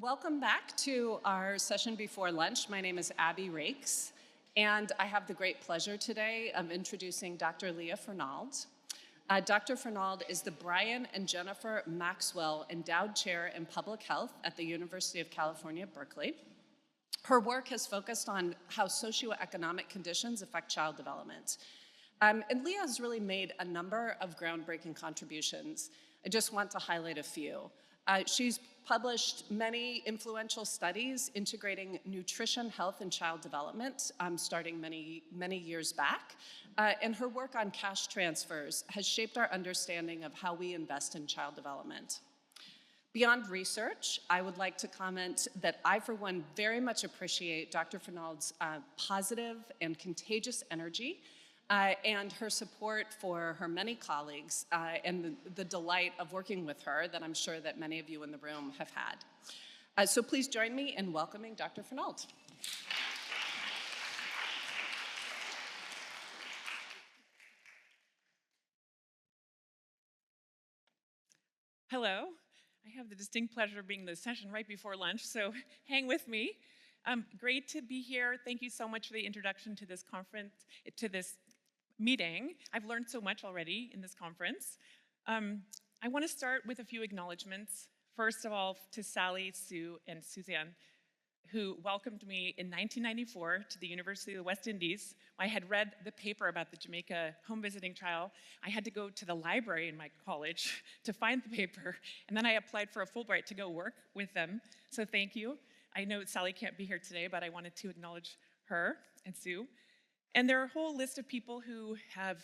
Welcome back to our session before lunch. My name is Abby Rakes, and I have the great pleasure today of introducing Dr. Lia Fernald. Dr. Fernald is the Brian and Jennifer Maxwell Endowed Chair in Public Health at the University of California, Berkeley. Her work has focused on how socio-economic conditions affect child development. And Lia has really made a number of groundbreaking contributions. I just want to highlight a few. She's published many influential studies integrating nutrition, health, and child development, starting many years back. And her work on cash transfers has shaped our understanding of how we invest in child development. Beyond research, I would like to comment that I, for one, very much appreciate Dr. Fernald's positive and contagious energy and her support for her many colleagues and the delight of working with her that I'm sure that many of you in the room have had. So please join me in welcoming Dr. Fernald. Hello. I have the distinct pleasure of being in the session right before lunch, so hang with me. Great to be here. Thank you so much for the introduction to this conference, to this meeting. I've learned so much already in this conference. I want to start with a few acknowledgements. First of all, to Sally, Sue, and Suzanne, who welcomed me in 1994 to the University of the West Indies. I had read the paper about the Jamaica home visiting trial. I had to go to the library in my college to find the paper, and then I applied for a Fulbright to go work with them. So thank you. I know Sally can't be here today, but I wanted to acknowledge her and Sue. And there are a whole list of people who I've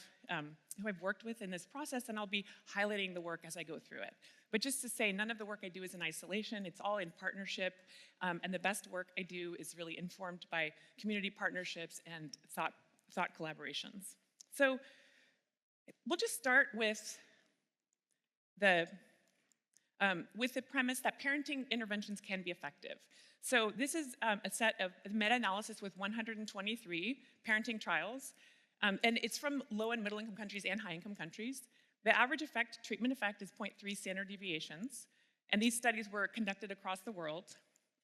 worked with in this process, and I'll be highlighting the work as I go through it. But just to say, none of the work I do is in isolation. It's all in partnership, and the best work I do is really informed by community partnerships and thought collaborations. So we'll just start with the premise that parenting interventions can be effective. So this is a set of meta-analysis with 123 parenting trials, and it's from low and middle income countries and high income countries. The average treatment effect is 0.3 standard deviations, and these studies were conducted across the world.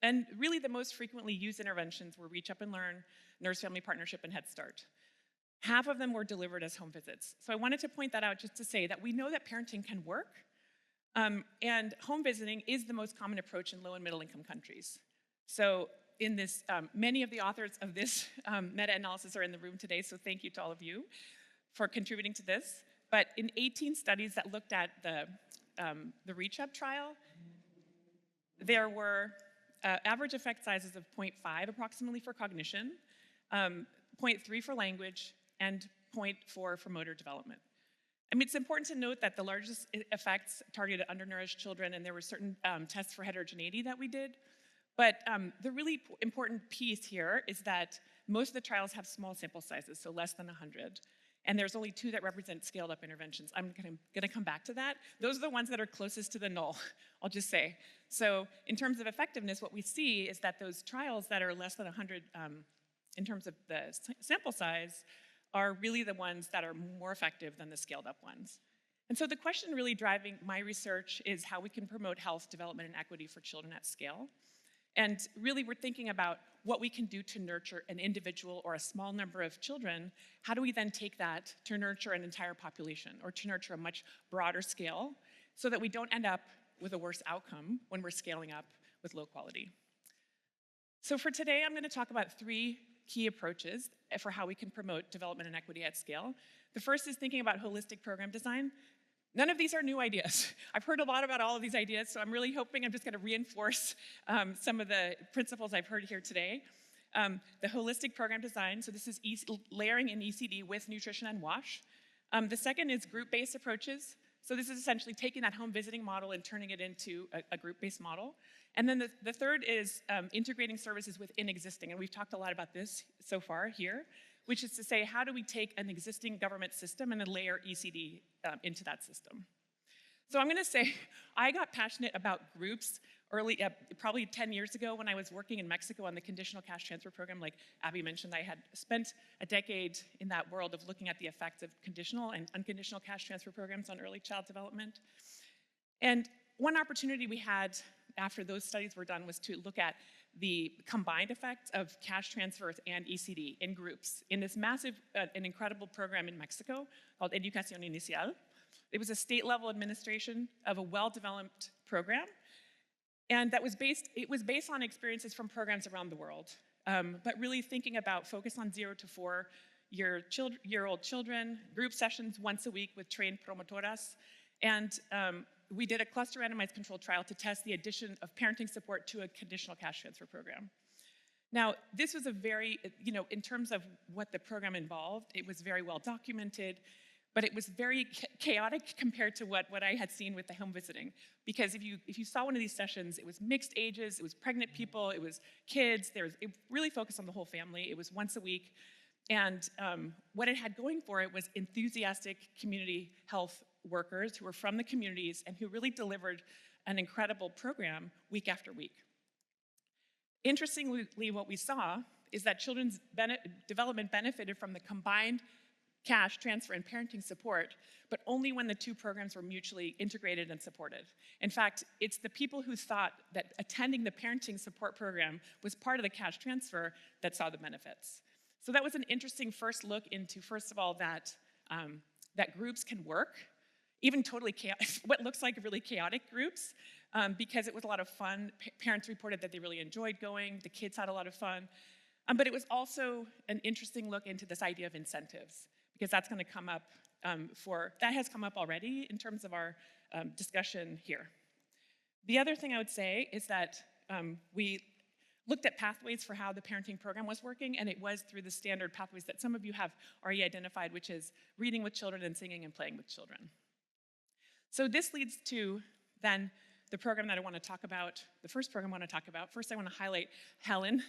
And really the most frequently used interventions were Reach Up and Learn, Nurse Family Partnership, and Head Start. Half of them were delivered as home visits. So I wanted to point that out just to say that we know that parenting can work, and home visiting is the most common approach in low and middle income countries. So in this, many of the authors of this meta-analysis are in the room today, so thank you to all of you for contributing to this. But in 18 studies that looked at the Reach Up trial, there were average effect sizes of 0.5 approximately for cognition, 0.3 for language, and 0.4 for motor development. I mean, it's important to note that the largest effects targeted undernourished children, and there were certain tests for heterogeneity that we did. But the really important piece here is that most of the trials have small sample sizes, so less than 100. And there's only 2 that represent scaled up interventions. I'm gonna come back to that. Those are the ones that are closest to the null, I'll just say. So in terms of effectiveness, what we see is that those trials that are less than 100 in terms of the sample size are really the ones that are more effective than the scaled up ones. And so the question really driving my research is how we can promote health, development, and equity for children at scale. And really we're thinking about what we can do to nurture an individual or a small number of children. How do we then take that to nurture an entire population or to nurture a much broader scale so that we don't end up with a worse outcome when we're scaling up with low quality? So for today, I'm going to talk about 3 key approaches for how we can promote development and equity at scale. The first is thinking about holistic program design. None of these are new ideas. I've heard a lot about all of these ideas, so I'm really hoping I'm just going to reinforce some of the principles I've heard here today. The holistic program design, so this is layering in ECD with nutrition and WASH. The second is group-based approaches. So this is essentially taking that home visiting model and turning it into a group-based model. And then the third is integrating services within existing, and we've talked a lot about this so far here, which is to say, how do we take an existing government system and then layer ECD into that system? So I'm gonna say, I got passionate about groups early, probably 10 years ago when I was working in Mexico on the conditional cash transfer program. Like Abby mentioned, I had spent a decade in that world of looking at the effects of conditional and unconditional cash transfer programs on early child development. And one opportunity we had after those studies were done was to look at the combined effects of cash transfers and ECD in groups in this massive and incredible program in Mexico called Educación Inicial. It was a state-level administration of a well-developed program, and it was based on experiences from programs around the world, but really thinking about focus on 0 to 4-year-old children, group sessions once a week with trained promotoras, and we did a cluster randomized controlled trial to test the addition of parenting support to a conditional cash transfer program. Now, this was a very, in terms of what the program involved, it was very well documented, but it was very chaotic compared to what I had seen with the home visiting. Because if you saw one of these sessions, it was mixed ages, it was pregnant people, it was kids, it really focused on the whole family. It was once a week. And what it had going for it was enthusiastic community health workers who were from the communities and who really delivered an incredible program week after week. Interestingly, what we saw is that children's development benefited from the combined cash transfer and parenting support, but only when the two programs were mutually integrated and supported. In fact, it's the people who thought that attending the parenting support program was part of the cash transfer that saw the benefits. So that was an interesting first look into, first of all, that groups can work, even totally what looks like really chaotic groups, because it was a lot of fun. Parents reported that they really enjoyed going. The kids had a lot of fun. But it was also an interesting look into this idea of incentives, because that's going to come up that has come up already in terms of our discussion here. The other thing I would say is that we looked at pathways for how the parenting program was working, and it was through the standard pathways that some of you have already identified, which is reading with children and singing and playing with children. So this leads to then the program that I want to talk about, the first program I want to talk about. First, I want to highlight Helen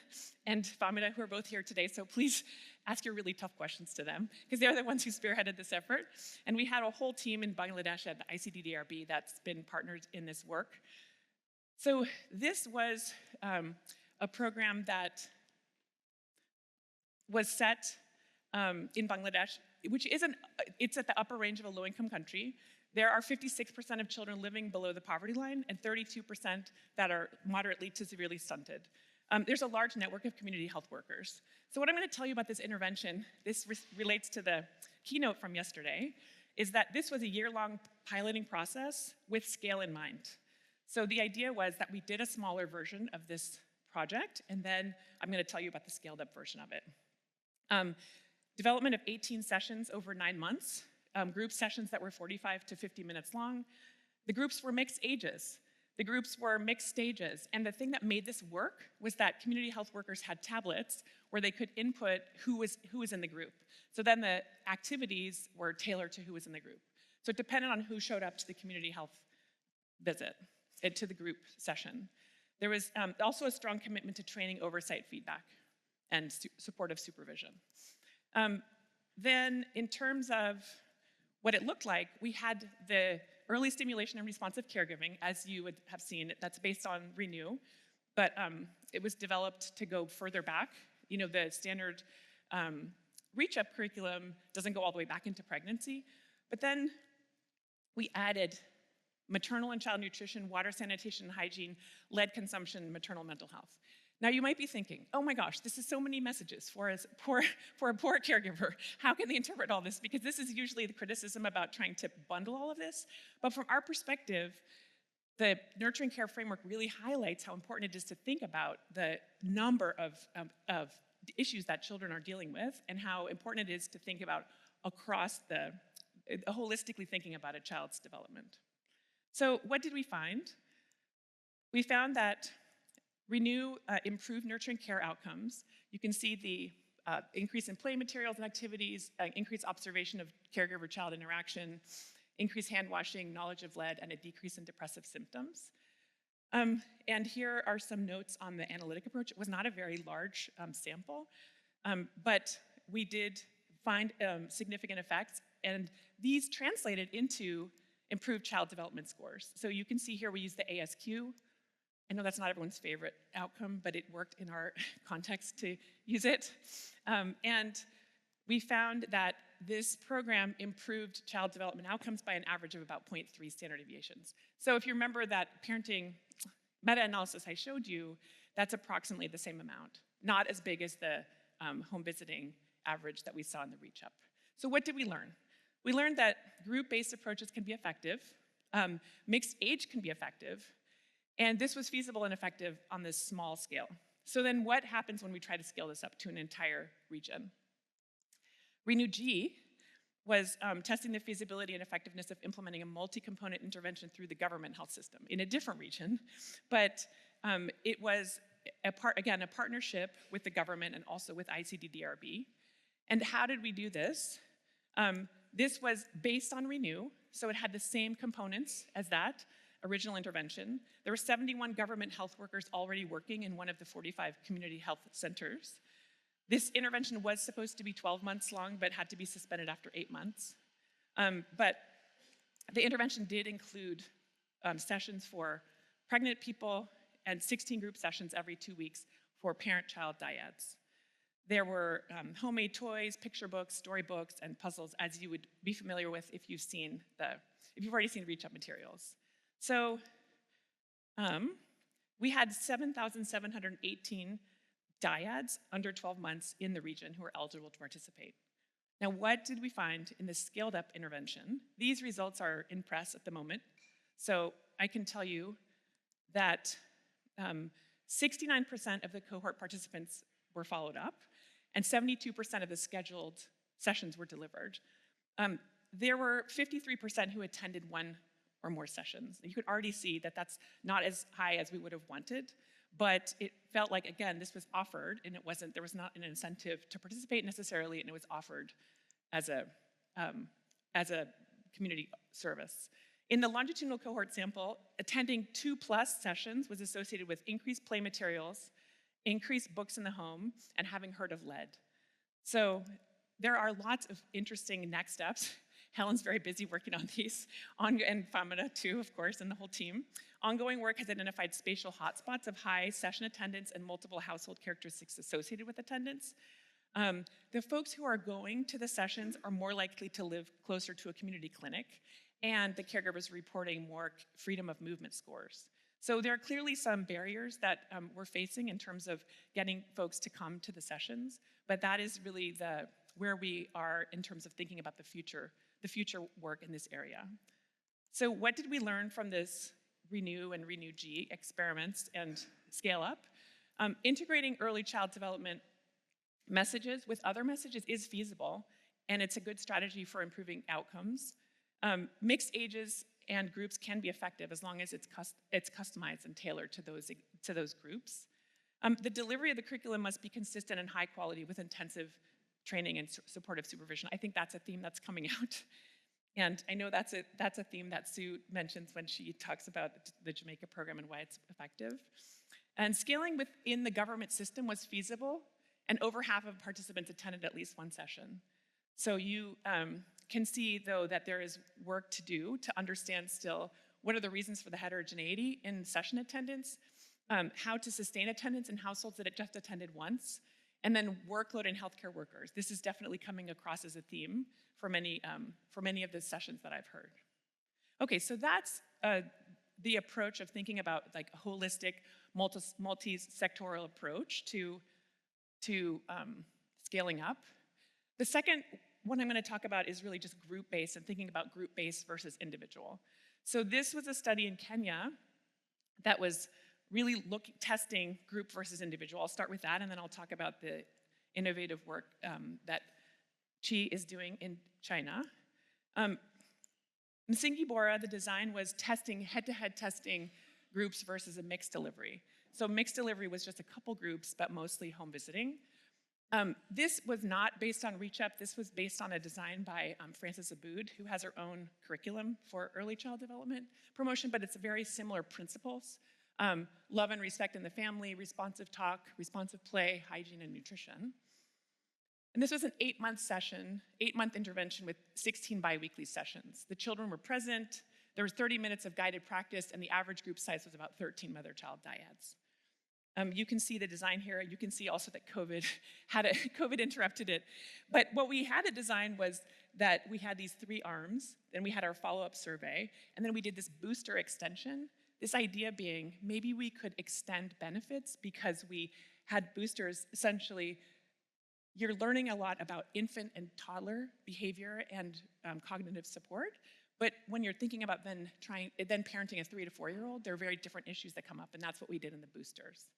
and Famida, who are both here today, so please ask your really tough questions to them, because they're the ones who spearheaded this effort. And we had a whole team in Bangladesh at the ICDDRB that's been partnered in this work. So this was a program that was set in Bangladesh, which it's at the upper range of a low-income country. There are 56% of children living below the poverty line and 32% that are moderately to severely stunted. There's a large network of community health workers. So what I'm going to tell you about this intervention, this relates to the keynote from yesterday, is that this was a year-long piloting process with scale in mind. So the idea was that we did a smaller version of this project, and then I'm going to tell you about the scaled-up version of it. Development of 18 sessions over 9 months. Group sessions that were 45 to 50 minutes long. The groups were mixed ages. The groups were mixed stages. And the thing that made this work was that community health workers had tablets where they could input who was in the group. So then the activities were tailored to who was in the group. So it depended on who showed up to the community health visit, to the group session. There was also a strong commitment to training, oversight, feedback, and supportive supervision. Then in terms of what it looked like, we had the early stimulation and responsive caregiving, as you would have seen. That's based on Renew, but it was developed to go further back. The standard REACH-up curriculum doesn't go all the way back into pregnancy, but then we added maternal and child nutrition, water, sanitation, and hygiene, lead consumption, maternal mental health. Now you might be thinking, oh my gosh, this is so many messages for a poor caregiver. How can they interpret all this? Because this is usually the criticism about trying to bundle all of this. But from our perspective, the nurturing care framework really highlights how important it is to think about the number of issues that children are dealing with, and how important it is to think about holistically thinking about a child's development. So what did we find? We found that Renew improved nurturing care outcomes. You can see the increase in play materials and activities, increased observation of caregiver-child interaction, increased hand washing, knowledge of lead, and a decrease in depressive symptoms. And here are some notes on the analytic approach. It was not a very large sample, but we did find significant effects, and these translated into improved child development scores. So you can see here we use the ASQ. I know that's not everyone's favorite outcome, but it worked in our context to use it. And we found that this program improved child development outcomes by an average of about 0.3 standard deviations. So if you remember that parenting meta-analysis I showed you, that's approximately the same amount, not as big as the home visiting average that we saw in the reach up. So what did we learn? We learned that group-based approaches can be effective, mixed age can be effective, and this was feasible and effective on this small scale. So then what happens when we try to scale this up to an entire region? RENEW-G was testing the feasibility and effectiveness of implementing a multi-component intervention through the government health system in a different region, but it was, a partnership with the government and also with ICDDRB. And how did we do this? This was based on Renew, so it had the same components as that original intervention. There were 71 government health workers already working in one of the 45 community health centers. This intervention was supposed to be 12 months long, but had to be suspended after 8 months. But the intervention did include sessions for pregnant people and 16 group sessions every 2 weeks for parent-child dyads. There were homemade toys, picture books, storybooks, and puzzles, as you would be familiar with if you've already seen Reach Up materials. So we had 7,718 dyads under 12 months in the region who were eligible to participate. Now, what did we find in this scaled up intervention? These results are in press at the moment. So I can tell you that 69% of the cohort participants were followed up, and 72% of the scheduled sessions were delivered. There were 53% who attended one or more sessions. You could already see that that's not as high as we would have wanted, but it felt like, again, this was offered, and there was not an incentive to participate necessarily, and it was offered as a community service. In the longitudinal cohort sample, attending 2+ sessions was associated with increased play materials, increased books in the home, and having heard of lead. So there are lots of interesting next steps. Helen's very busy working on these, and Famina too, of course, and the whole team. Ongoing work has identified spatial hotspots of high session attendance and multiple household characteristics associated with attendance. The folks who are going to the sessions are more likely to live closer to a community clinic, and the caregivers reporting more freedom of movement scores. So there are clearly some barriers that we're facing in terms of getting folks to come to the sessions, but that is really where we are in terms of thinking about the future work in this area. So what did we learn from this Renew and RENEW-G experiments and scale up? Integrating early child development messages with other messages is feasible, and it's a good strategy for improving outcomes. Mixed ages and groups can be effective as long as it's customized and tailored to those groups. The delivery of the curriculum must be consistent and high quality with intensive training and supportive supervision. I think that's a theme that's coming out. And I know that's a theme that Sue mentions when she talks about the Jamaica program and why it's effective. And scaling within the government system was feasible, and over half of participants attended at least one session. So you can see, though, that there is work to do to understand still what are the reasons for the heterogeneity in session attendance, how to sustain attendance in households that had just attended once, and then workload in healthcare workers. This is definitely coming across as a theme for many of the sessions that I've heard. Okay, so that's the approach of thinking about like a holistic, multi-sectoral approach to scaling up. The second one I'm going to talk about is really just group-based and thinking about group-based versus individual. So this was a study in Kenya that was really testing group versus individual. I'll start with that, and then I'll talk about the innovative work that Chi is doing in China. Msingi Bora, the design was testing, head-to-head testing groups versus a mixed delivery. So mixed delivery was just a couple groups, but mostly home visiting. This was not based on Reach Up. This was based on a design by Frances Abood, who has her own curriculum for early child development promotion, but it's very similar principles. Love and respect in the family, responsive talk, responsive play, hygiene, and nutrition. And this was an 8-month session, 8-month intervention with 16 bi-weekly sessions. The children were present, there was 30 minutes of guided practice, and the average group size was about 13 mother-child dyads. You can see the design here. You can see also that COVID interrupted it. But what we had a design was that we had these 3 arms, then we had our follow-up survey, and then we did this booster extension This idea being maybe we could extend benefits because we had boosters. Essentially, you're learning a lot about infant and toddler behavior and cognitive support. But when you're thinking about then parenting a 3 to 4-year-old, there are very different issues that come up, and that's what we did in the boosters.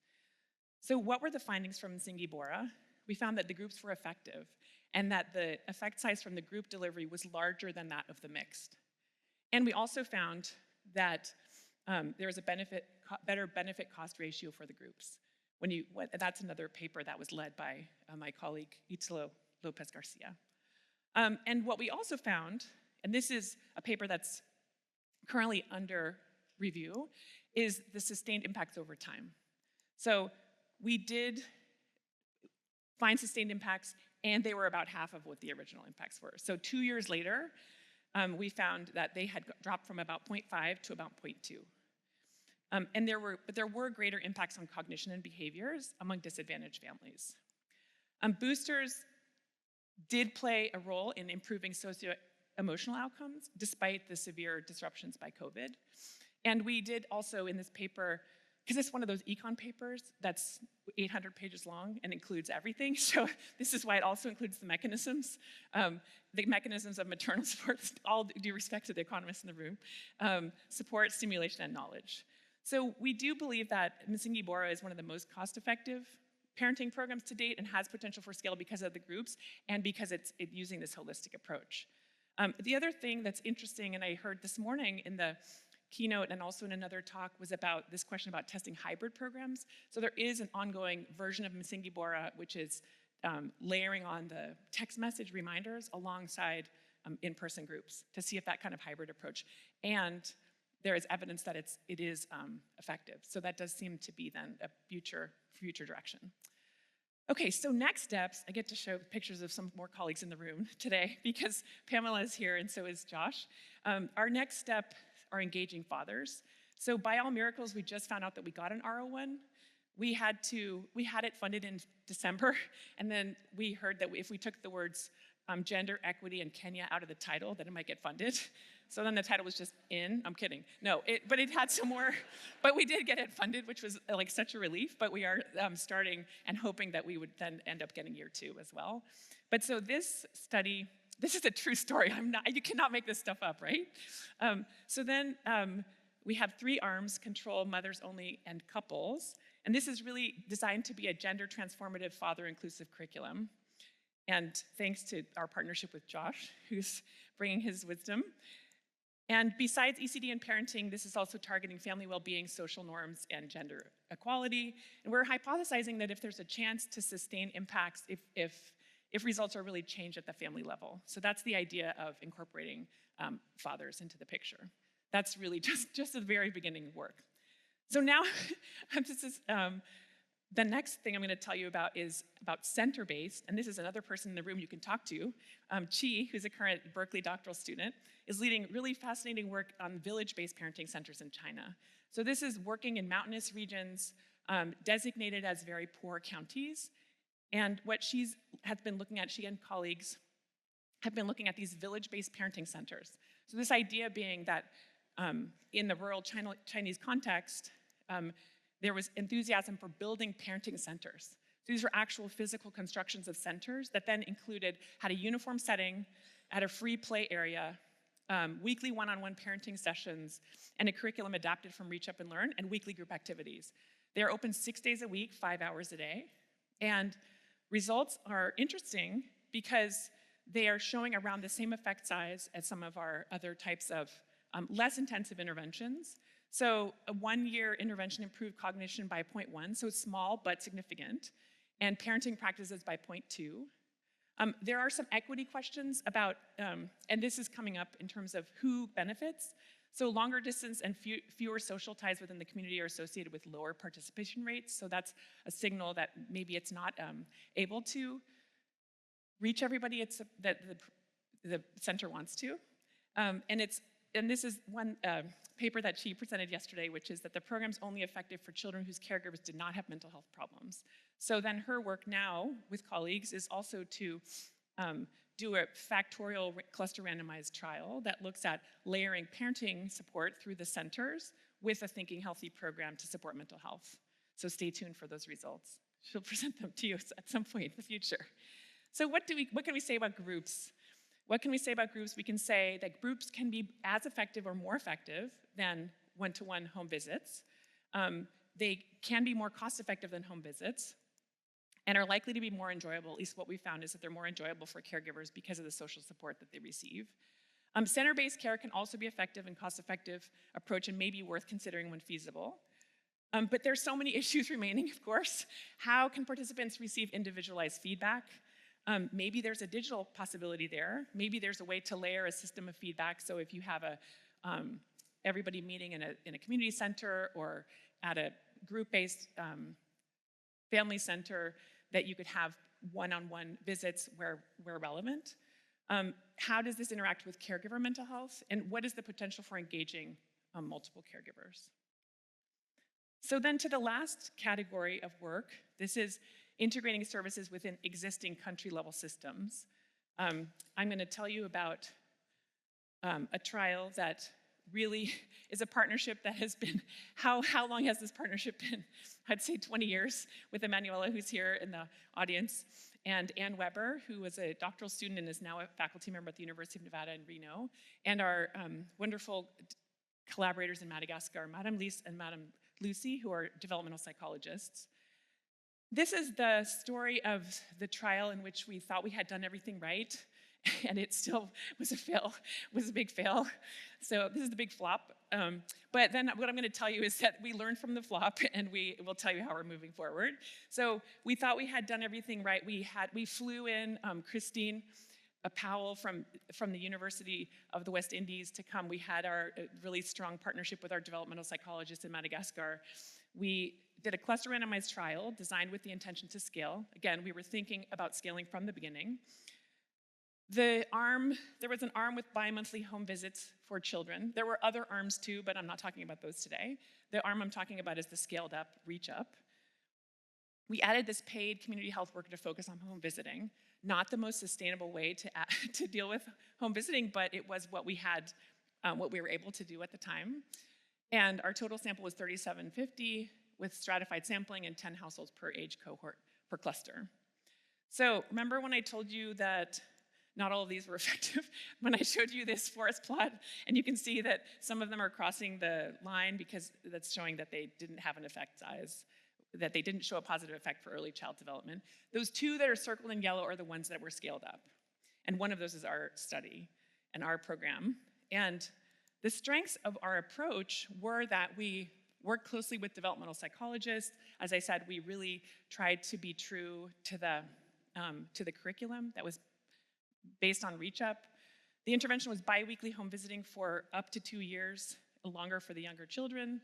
So what were the findings from Msingi Bora? We found that the groups were effective, and that the effect size from the group delivery was larger than that of the mixed. And we also found that there was a better benefit-cost ratio for the groups. That's another paper that was led by my colleague, Itzlo Lopez Garcia. And what we also found, and this is a paper that's currently under review, is the sustained impacts over time. So we did find sustained impacts, and they were about half of what the original impacts were. So 2 years later, we found that they had dropped from about 0.5 to about 0.2. And there were greater impacts on cognition and behaviors among disadvantaged families. Boosters did play a role in improving socio-emotional outcomes despite the severe disruptions by COVID. And we did also in this paper, because it's one of those econ papers that's 800 pages long and includes everything. So this is why it also includes the mechanisms of maternal support, all due respect to the economists in the room, support, stimulation, and knowledge. So we do believe that Msingi Bora is one of the most cost-effective parenting programs to date and has potential for scale because of the groups and because it's using this holistic approach. The other thing that's interesting, and I heard this morning in the keynote and also in another talk, was about this question about testing hybrid programs. So there is an ongoing version of Msingi Bora, which is layering on the text message reminders alongside in-person groups to see if that kind of hybrid approach. And there is evidence that it is effective. So that does seem to be then a future direction. Okay, so next steps, I get to show pictures of some more colleagues in the room today because Pamela is here and so is Josh. Our next step are engaging fathers. So by all miracles, we just found out that we got an R01. We had it funded in December, and then we heard that if we took the words gender equity and Kenya out of the title, that it might get funded. So then the title was just in. I'm kidding. No, but it had some more. But we did get it funded, which was like such a relief. But we are starting and hoping that we would then end up getting year 2 as well. But so this study, this is a true story. You cannot make this stuff up, right? So then we have 3 arms: control, mothers only, and couples. And this is really designed to be a gender transformative, father inclusive curriculum. And thanks to our partnership with Josh, who's bringing his wisdom. And besides ECD and parenting, this is also targeting family well-being, social norms, and gender equality. And we're hypothesizing that if there's a chance to sustain impacts, if results are really changed at the family level. So that's the idea of incorporating fathers into the picture. That's really just the very beginning work. So now, the next thing I'm going to tell you about is about center-based, and this is another person in the room you can talk to. Chi, who's a current Berkeley doctoral student, is leading really fascinating work on village-based parenting centers in China. So this is working in mountainous regions designated as very poor counties. And what she and colleagues have been looking at these village-based parenting centers. So this idea being that in the rural Chinese context, there was enthusiasm for building parenting centers. So these were actual physical constructions of centers that then had a uniform setting, had a free play area, weekly one-on-one parenting sessions, and a curriculum adapted from Reach Up and Learn, and weekly group activities. They are open 6 days a week, 5 hours a day. And results are interesting because they are showing around the same effect size as some of our other types of less intensive interventions. So a 1-year intervention improved cognition by 0.1, so it's small but significant, and parenting practices by 0.2. There are some equity questions about, and this is coming up in terms of who benefits. So longer distance and fewer social ties within the community are associated with lower participation rates. So that's a signal that maybe it's not able to reach everybody that the center wants to. And this is one paper that she presented yesterday, which is that the program's only effective for children whose caregivers did not have mental health problems. So then her work now with colleagues is also to do a factorial cluster randomized trial that looks at layering parenting support through the centers with a Thinking Healthy program to support mental health. So stay tuned for those results. She'll present them to you at some point in the future. So what can we say about groups? What can we say about groups? We can say that groups can be as effective or more effective than one-to-one home visits. They can be more cost-effective than home visits and are likely to be more enjoyable. At least what we found is that they're more enjoyable for caregivers because of the social support that they receive. Center-based care can also be effective and cost-effective approach and may be worth considering when feasible. But there's so many issues remaining, of course. How can participants receive individualized feedback? Maybe there's a digital possibility there. Maybe there's a way to layer a system of feedback. So if you have everybody meeting in a community center or at a group-based family center, that you could have one-on-one visits where relevant. How does this interact with caregiver mental health? And what is the potential for engaging multiple caregivers? So then to the last category of work, this is integrating services within existing country-level systems. I'm going to tell you about a trial that really is a partnership that has been, how long has this partnership been? I'd say 20 years, with Emanuela, who's here in the audience, and Ann Weber, who was a doctoral student and is now a faculty member at the University of Nevada in Reno, and our wonderful collaborators in Madagascar, Madame Lise and Madame Lucy, who are developmental psychologists. This is the story of the trial in which we thought we had done everything right, and it still was a big fail. So this is the big flop. But then what I'm going to tell you is that we learned from the flop, and we will tell you how we're moving forward. So we thought we had done everything right. We flew in Christine Powell from the University of the West Indies to come. We had our really strong partnership with our developmental psychologists in Madagascar. We did a cluster randomized trial designed with the intention to scale. Again, we were thinking about scaling from the beginning. There was an arm with bi-monthly home visits for children. There were other arms too, but I'm not talking about those today. The arm I'm talking about is the scaled up, reach up. We added this paid community health worker to focus on home visiting. Not the most sustainable way to deal with home visiting, but it was what we had, what we were able to do at the time. And our total sample was 3,750 with stratified sampling and 10 households per age cohort per cluster. So remember when I told you that not all of these were effective? When I showed you this forest plot, and you can see that some of them are crossing the line because that's showing that they didn't have an effect size, that they didn't show a positive effect for early child development. Those two that are circled in yellow are the ones that were scaled up. And one of those is our study and our program. And the strengths of our approach were that we worked closely with developmental psychologists. As I said, we really tried to be true to the curriculum that was based on Reach Up. The intervention was bi-weekly home visiting for up to 2 years, longer for the younger children.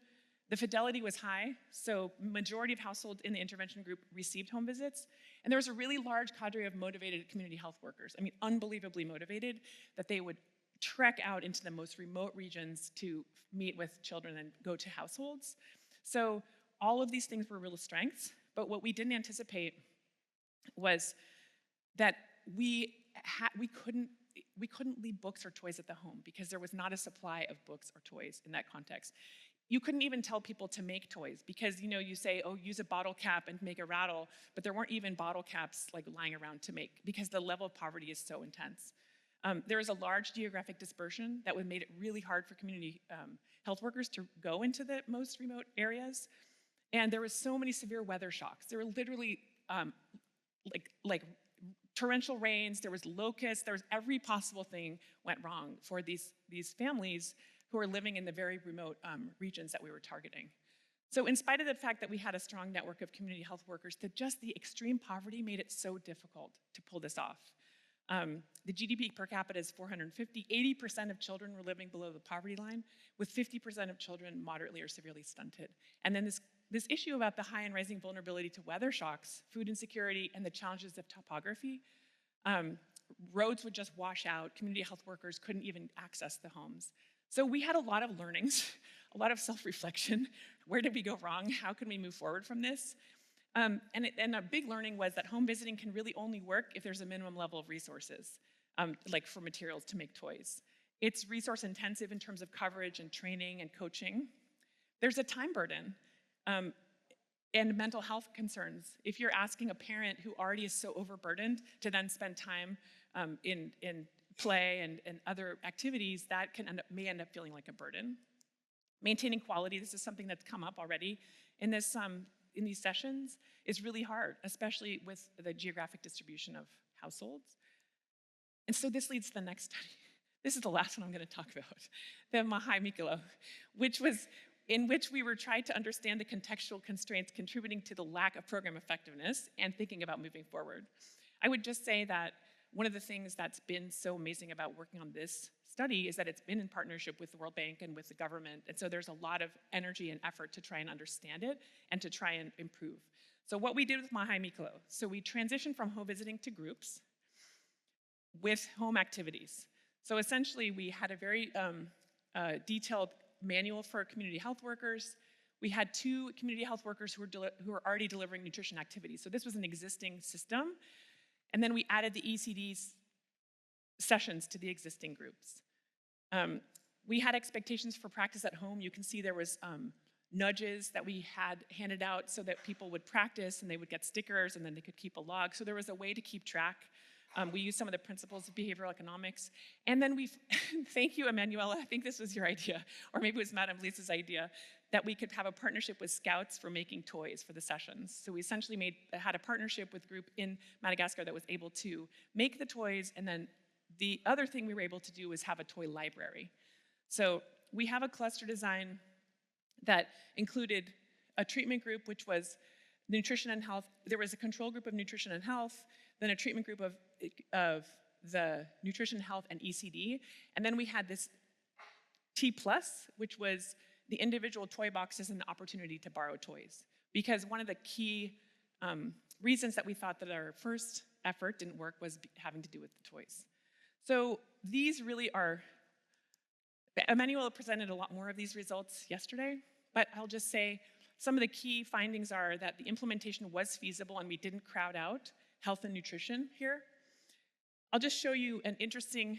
The fidelity was high, so majority of households in the intervention group received home visits. And there was a really large cadre of motivated community health workers. I mean, unbelievably motivated, that they would trek out into the most remote regions to meet with children and go to households. So all of these things were real strengths, but what we didn't anticipate was that we couldn't leave books or toys at the home because there was not a supply of books or toys in that context. You couldn't even tell people to make toys because, you say, oh, use a bottle cap and make a rattle, but there weren't even bottle caps like lying around to make because the level of poverty is so intense. There is a large geographic dispersion that would made it really hard for community health workers to go into the most remote areas. And there was so many severe weather shocks. There were literally like torrential rains, there was locusts, there was every possible thing went wrong for these families who are living in the very remote regions that we were targeting. So in spite of the fact that we had a strong network of community health workers, just the extreme poverty made it so difficult to pull this off. The GDP per capita is 450. 80% of children were living below the poverty line, with 50% of children moderately or severely stunted. And then this issue about the high and rising vulnerability to weather shocks, food insecurity, and the challenges of topography. Roads would just wash out. Community health workers couldn't even access the homes. So we had a lot of learnings, a lot of self-reflection. Where did we go wrong? How can we move forward from this? And a big learning was that home visiting can really only work if there's a minimum level of resources, like for materials to make toys. It's resource intensive in terms of coverage and training and coaching. There's a time burden and mental health concerns. If you're asking a parent who already is so overburdened to then spend time in play and other activities, that may end up feeling like a burden. Maintaining quality, this is something that's come up already in these sessions, is really hard, especially with the geographic distribution of households. And so this leads to the next study. This is the last one I'm going to talk about, the Mahai Mikelo, in which we were trying to understand the contextual constraints contributing to the lack of program effectiveness and thinking about moving forward. I would just say that one of the things that's been so amazing about working on this study is that it's been in partnership with the World Bank and with the government, and so there's a lot of energy and effort to try and understand it and to try and improve. So what we did with Mahai Mikelo, so we transitioned from home visiting to groups with home activities. So essentially we had a very detailed manual for community health workers. We had 2 community health workers who were already delivering nutrition activities. So this was an existing system. And then we added the ECD sessions to the existing groups. We had expectations for practice at home. You can see there was nudges that we had handed out so that people would practice and they would get stickers and then they could keep a log. So there was a way to keep track. We used some of the principles of behavioral economics. And then thank you, Emanuela, I think this was your idea, or maybe it was Madame Lisa's idea, that we could have a partnership with Scouts for making toys for the sessions. So we essentially had a partnership with a group in Madagascar that was able to make the toys, and then the other thing we were able to do was have a toy library. So we have a cluster design that included a treatment group, which was nutrition and health. There was a control group of nutrition and health, then a treatment group of the nutrition, health, and ECD. And then we had this T+, which was the individual toy boxes and the opportunity to borrow toys. Because one of the key reasons that we thought that our first effort didn't work was having to do with the toys. So these really are, Emanuela presented a lot more of these results yesterday, but I'll just say some of the key findings are that the implementation was feasible and we didn't crowd out health and nutrition here. I'll just show you an interesting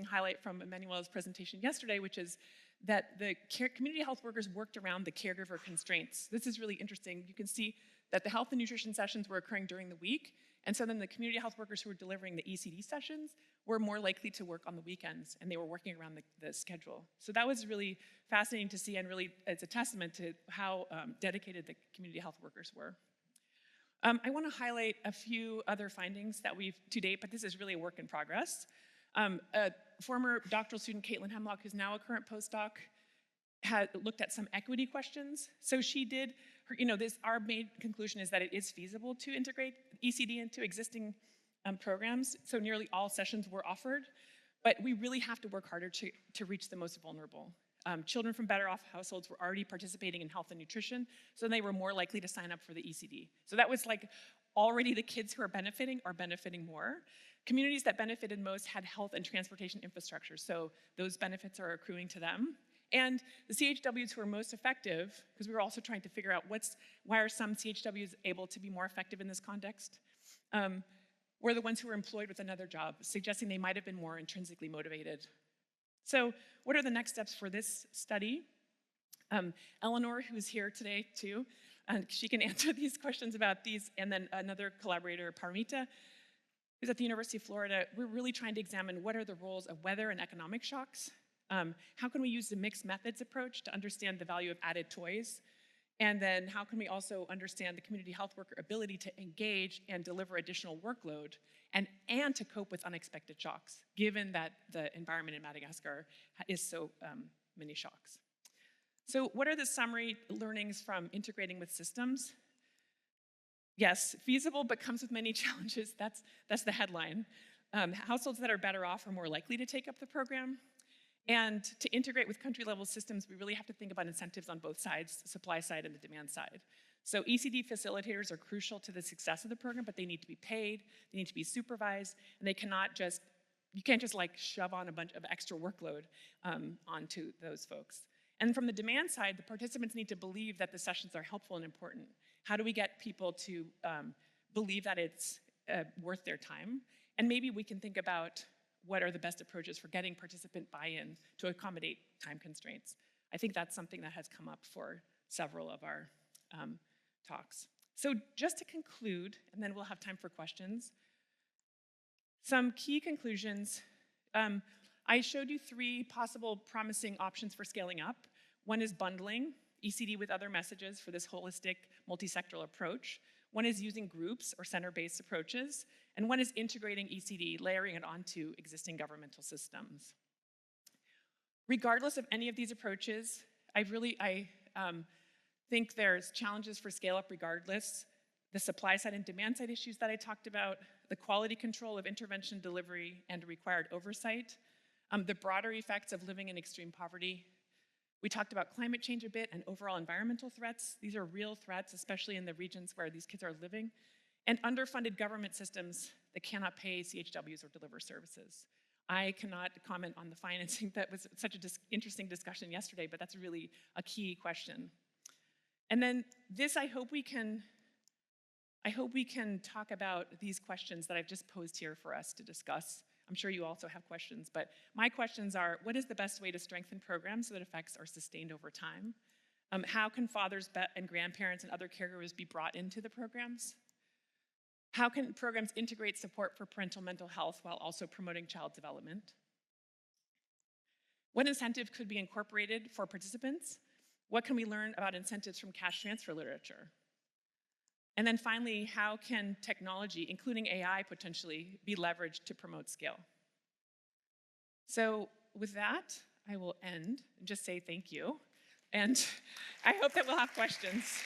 highlight from Emanuela's presentation yesterday, which is that the community health workers worked around the caregiver constraints. This is really interesting. You can see that the health and nutrition sessions were occurring during the week, and so then the community health workers who were delivering the ECD sessions were more likely to work on the weekends, and they were working around the schedule. So that was really fascinating to see, and really it's a testament to how dedicated the community health workers were. I want to highlight a few other findings that we've to date, but this is really a work in progress. A former doctoral student, Caitlin Hemlock, who's now a current postdoc, had looked at some equity questions. So she did, our main conclusion is that it is feasible to integrate ECD into existing programs. So nearly all sessions were offered, but we really have to work harder to reach the most vulnerable. Children from better off households were already participating in health and nutrition, so they were more likely to sign up for the ECD. So that was like already the kids who are benefiting more. Communities that benefited most had health and transportation infrastructure, so those benefits are accruing to them. And the CHWs who are most effective, because we were also trying to figure out why are some CHWs able to be more effective in this context, were the ones who were employed with another job, suggesting they might have been more intrinsically motivated. So what are the next steps for this study? Eleanor, who's here today too, she can answer these questions about these, and then another collaborator, Paramita, who's at the University of Florida. We're really trying to examine what are the roles of weather and economic shocks. How can we use the mixed methods approach to understand the value of added toys? And then how can we also understand the community health worker ability to engage and deliver additional workload and to cope with unexpected shocks, given that the environment in Madagascar is so many shocks. So what are the summary learnings from integrating with systems? Yes, feasible, but comes with many challenges. That's the headline. Households that are better off are more likely to take up the program. And to integrate with country-level systems, we really have to think about incentives on both sides, the supply side and the demand side. So ECD facilitators are crucial to the success of the program, but they need to be paid, they need to be supervised, and you can't just like shove on a bunch of extra workload onto those folks. And from the demand side, the participants need to believe that the sessions are helpful and important. How do we get people to believe that it's worth their time? And maybe we can think about what are the best approaches for getting participant buy-in to accommodate time constraints. I think that's something that has come up for several of our talks. So just to conclude, and then we'll have time for questions, some key conclusions. I showed you 3 possible promising options for scaling up. One is bundling ECD with other messages for this holistic, multi-sectoral approach. One is using groups or center-based approaches. And one is integrating ECD, layering it onto existing governmental systems. Regardless of any of these approaches, I think there's challenges for scale-up regardless. The supply-side and demand-side issues that I talked about, the quality control of intervention delivery and required oversight, the broader effects of living in extreme poverty. We talked about climate change a bit and overall environmental threats. These are real threats, especially in the regions where these kids are living, and underfunded government systems that cannot pay CHWs or deliver services. I cannot comment on the financing. That was such an interesting discussion yesterday, but that's really a key question. And then this, I hope we can talk about these questions that I've just posed here for us to discuss. I'm sure you also have questions, but my questions are, what is the best way to strengthen programs so that effects are sustained over time? How can fathers and grandparents and other caregivers be brought into the programs? How can programs integrate support for parental mental health while also promoting child development? What incentives could be incorporated for participants? What can we learn about incentives from cash transfer literature? And then finally, how can technology, including AI potentially, be leveraged to promote scale? So with that, I will end and just say thank you. And I hope that we'll have questions.